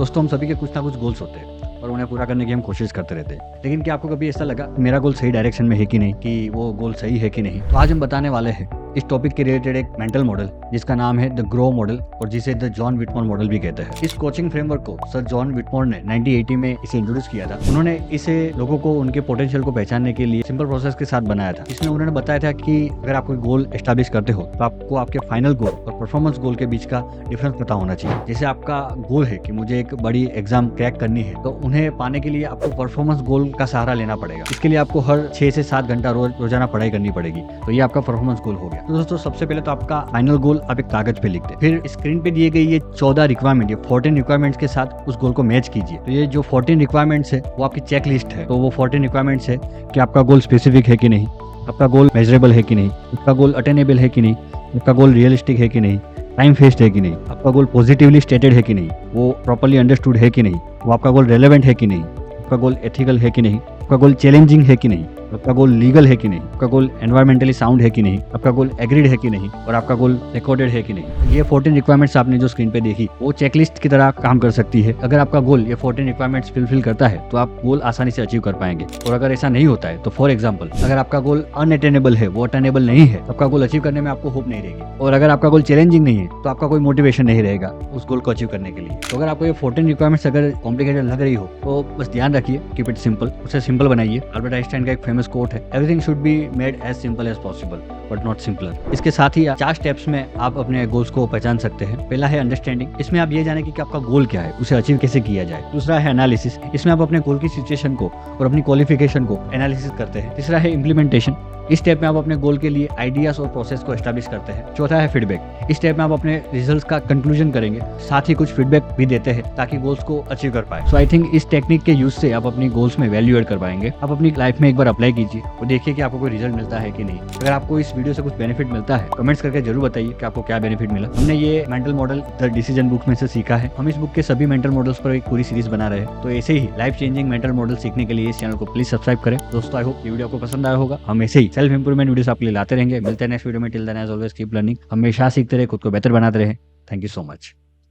दोस्तों, हम सभी के कुछ ना कुछ गोल्स होते हैं और उन्हें पूरा करने की हम कोशिश करते रहते हैं। लेकिन क्या आपको कभी ऐसा लगा मेरा गोल सही डायरेक्शन में है कि नहीं, कि वो गोल सही है कि नहीं? तो आज हम बताने वाले हैं इस टॉपिक के रिलेटेड एक मेंटल मॉडल जिसका नाम है द ग्रो मॉडल और जिसे द जॉन विटमोर मॉडल भी कहते हैं। इस कोचिंग फ्रेमवर्क को सर जॉन विटमोर ने 1980 में इसे इंट्रोड्यूस किया था। उन्होंने इसे लोगों को उनके पोटेंशियल को पहचानने के लिए सिंपल प्रोसेस के साथ बनाया था। इसमें उन्होंने बताया था कि अगर आप कोई गोल एस्टैब्लिश करते हो तो आपको आपके फाइनल गोल और परफॉर्मेंस गोल के बीच का डिफरेंस पता होना चाहिए। जैसे आपका गोल है कि मुझे एक बड़ी एग्जाम क्रैक करनी है, तो उन्हें पाने के लिए आपको परफॉर्मेंस गोल का सहारा लेना पड़ेगा। इसके लिए आपको हर 6 से 7 घंटा रोजाना पढ़ाई करनी पड़ेगी। तो ये आपका परफॉर्मेंस गोल हो गया। तो दोस्तों, सबसे पहले तो आपका फाइनल गोल आप एक कागज पे लिख दे, फिर स्क्रीन पे दिए गए ये 14 रिक्वायरमेंट, ये 14 रिक्वायरमेंट्स के साथ उस गोल को मैच कीजिए। तो ये जो 14 रिक्वायरमेंट्स है वो आपकी चेक लिस्ट है। तो वो 14 रिक्वायरमेंट्स है कि आपका गोल स्पेसिफिक है कि नहीं, आपका गोल मेजरेबल है कि नहीं, आपका गोल अटेनेबल है कि नहीं, आपका गोल रियलिस्टिक है कि नहीं, टाइम फेस्ड है कि नहीं, आपका गोल पॉजिटिवली स्टेटेड है कि नहीं, वो प्रॉपर्ली अंडरस्टूड है कि नहीं, वो आपका गोल रेलेवेंट है कि नहीं, आपका गोल एथिकल है कि नहीं, आपका गोल चैलेंजिंग है कि नहीं, आपका गोल लीगल है कि नहीं, आपका गोल एनवायरमेंटली साउंड है कि नहीं, आपका गोल एग्रीड है कि नहीं, और आपका गोल रिकॉर्डेड है कि नहीं। ये 14 रिक्वायरमेंट्स आपने जो स्क्रीन पे देखी वो चेकलिस्ट की तरह काम कर सकती है। अगर आपका गोल ये 14 रिक्वायरमेंट्स फुलफिल करता है तो आप गोल आसानी से अचीव कर पाएंगे। और अगर ऐसा नहीं होता है तो फॉर एग्जाम्पल अगर आपका गोल अनअटेनेबल है, वो अटेनेबल नहीं है, तो आपका गोल अचीव करने में आपको होप नहीं रहेगी। और अगर आपका गोल चैलेंजिंग नहीं है तो आपका कोई मोटिवेशन नहीं रहेगा उस गोल को अचीव करने के लिए। तो अगर आपको ये 14 रिक्वायरमेंट्स अगर कॉम्प्लिकेटेड लग रही हो तो बस ध्यान रखिए, कीप इट सिंपल, उसे सिंपल बनाइए। अल्बर्ट आइंस्टाइन का एक फेमस कोट है, everything should be made as simple as possible but not simpler। इसके साथ ही 4 स्टेप्स में आप अपने गोल्स को पहचान सकते हैं। पहला है अंडरस्टैंडिंग, इसमें आप ये जाने कि आपका गोल क्या है, उसे अचीव कैसे किया जाए। दूसरा है एनालिसिस, इसमें आप अपने गोल की सिचुएशन को और अपनी क्वालिफिकेशन को एनालिसिस करते हैं। तीसरा है इम्प्लीमेंटेशन, इस स्टेप में आप अपने गोल के लिए आइडियाज और प्रोसेस को एस्टैब्लिश करते हैं। चौथा है फीडबैक, इस स्टेप में आप अपने रिजल्ट्स का कंक्लूजन करेंगे, साथ ही कुछ फीडबैक भी देते हैं ताकि गोल्स को अचीव कर पाए। सो आई थिंक इस टेक्निक के यूज से आप अपनी गोल्स में वैल्यू एड कर पाएंगे। आप अपनी लाइफ में एक बार अप्लाई कीजिए और देखिए कि आपको कोई रिजल्ट मिलता है कि नहीं। अगर आपको इस वीडियो से कुछ बेनिफिट मिलता है कमेंट्स करके जरूर बताइए कि आपको क्या बेनिफिट मिला। हमने ये mental model the decision book में से सीखा है। हम इस बुक के सभी मेंटल मॉडल्स पर एक पूरी सीरीज बना रहे हैं। तो ऐसे ही लाइफ चेंजिंग मेंटल मॉडल सीखने के लिए इस चैनल को प्लीज सब्सक्राइब करें। दोस्तों, आई होप ये वीडियो आपको पसंद आया होगा। हम ऐसे ही सेल्फ इंप्रूवमेंट वीडियोस आपके लिए लाते रहेंगे। मिलते हैं नेक्स्ट वीडियो में। Till then as always keep learning. हमेशा सीखते रहे, खुद को बेहतर बनाते रहे। Thank you so much.